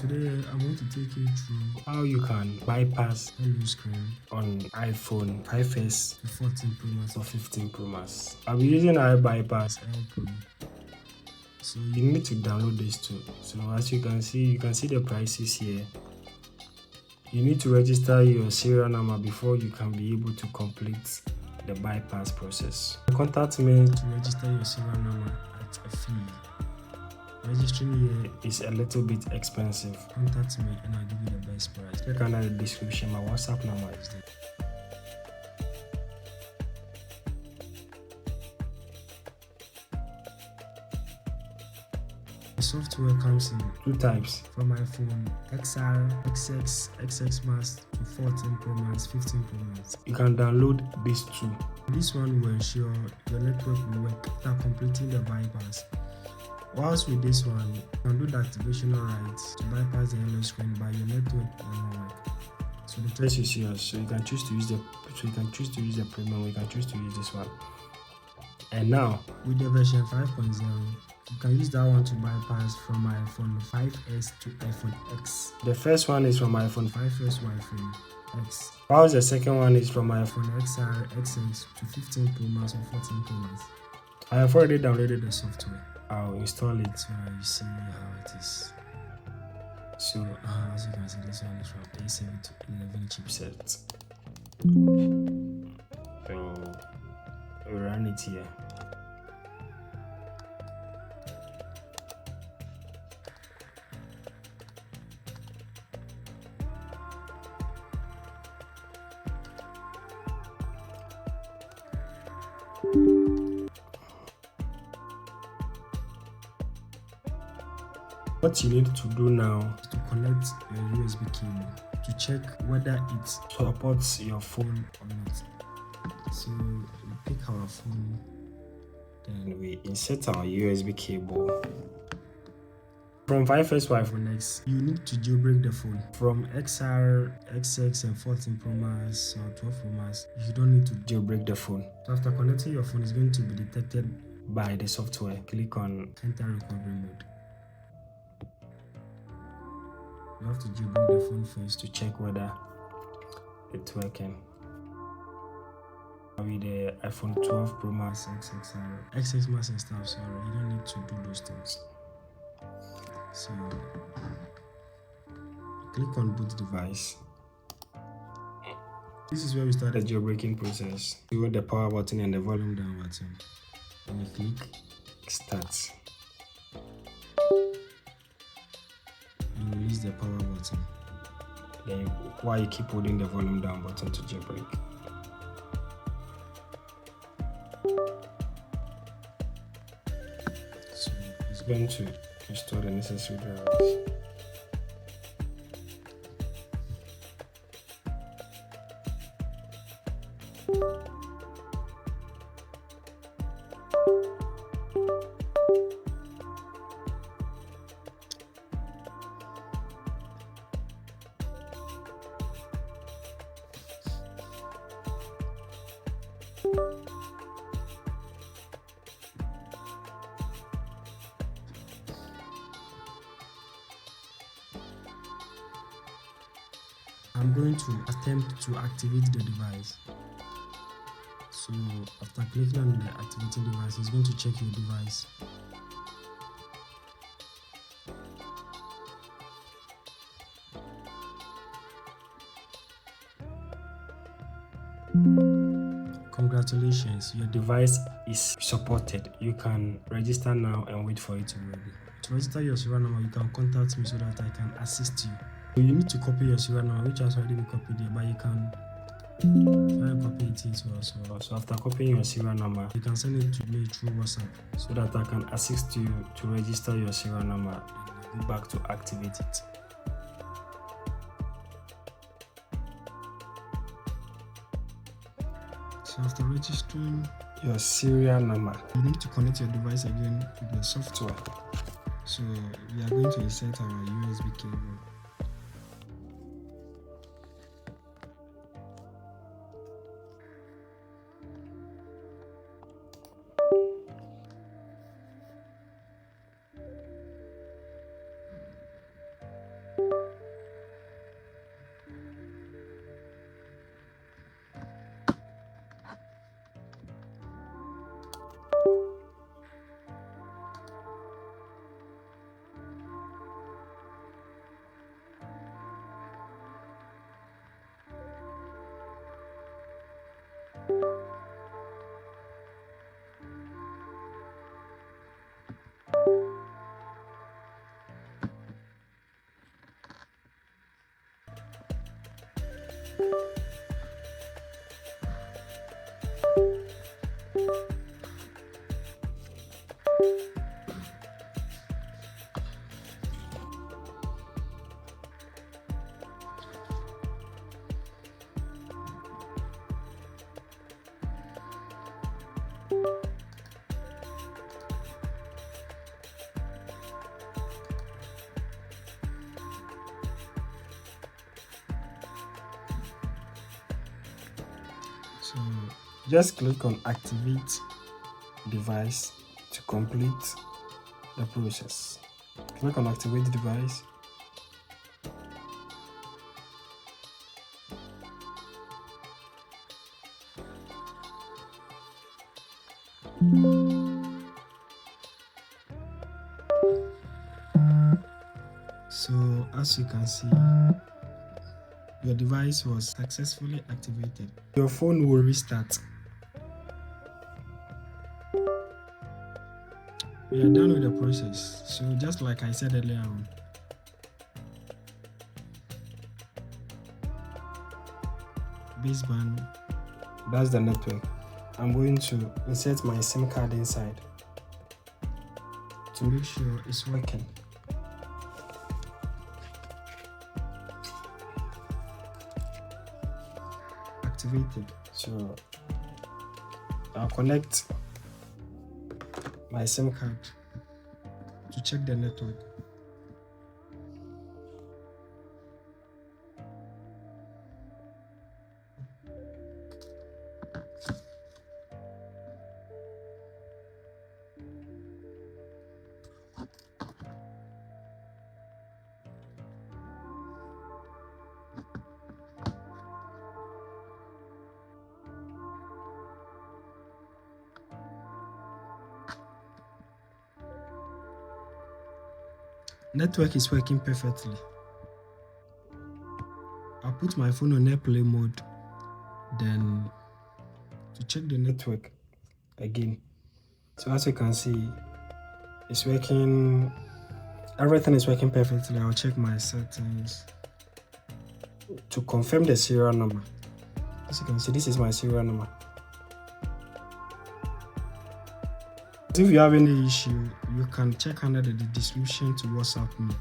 today I'm going to take you through how you can bypass hello screen on iPhone 5s to 14 Pro Max or 15 Pro Max. I'll be using iBypass. Pro. So You need to download this too. So as you can see the prices here. You need to register your serial number before you can be able to complete the bypass process. Contact me to register your serial number at a fee. Registering here is a little bit expensive. Contact me and I'll give you the best price. Check under the description. My WhatsApp number is there. The software comes in two types. From iPhone XR, XX, XX Max to 14 Pro Max, 15 Pro Max. You can download these two. This one will ensure your network will work after completing the bypass. Whilst with this one, you can do the activation rights to bypass the hello screen, but your network will not work. So the choice is yours. So you can choose to use the premium, or you can choose to use this one. And now with the version 5.0, you can use that one to bypass from iPhone 5s to iPhone X. The first one is from iPhone 5s to iPhone X. Whilst the second one is from iPhone XR, XX to 15 Pro Max or 14 Pro Max. I have already downloaded the software. I'll install it. So you see how it is. So as you can see, this one is from A7 to 11 chipset. So we run it here. What you need to do now is to connect your USB cable to check whether it supports your phone or not. So we pick our phone, then we insert our USB cable. From 5s to iPhone X, you need to jailbreak the phone. From XR, XX and 14 Pro Max or 12 Pro Max, you don't need to jailbreak the phone. So after connecting your phone, it's going to be detected by the software. Click on enter recovery mode. You have to jailbreak the phone first to check whether it's working. With the iPhone 12 Pro Max, XX Max and stuff, sorry, you don't need to do those things. So click on boot device. This is where we start the jailbreaking process. You hold the power button and the volume down button, and you click start. And release the power button. Then while you keep holding the volume down button to jailbreak. So it's going to install the necessary drivers. I'm going to attempt to activate the device. So after clicking on the activating device, it's going to check your device. Congratulations, your device is supported. You can register now and wait for it to be ready. To register your serial number, you can contact me so that I can assist you. So you need to copy your serial number, which has already been copied here, but you can copy it as well. So after copying your serial number, you can send it to me through WhatsApp so that I can assist you to register your serial number and go back to activate it. So after registering your serial number, you need to connect your device again with the software. So we are going to insert our USB cable. So just click on activate device to complete the process. Click on activate device. So as you can see, your device was successfully activated. Your phone will restart. We are done with the process. So just like I said earlier on, baseband, that's the network. I'm going to insert my SIM card inside to make sure it's working. Activated. So I'll connect my SIM card to check the network. Network is working perfectly. I'll put my phone on airplane mode, then to check the network again. So as you can see, it's working, everything is working perfectly. I'll check my settings to confirm the serial number. As you can see, this is my serial number. If you have any issue, you can check under the description to WhatsApp me.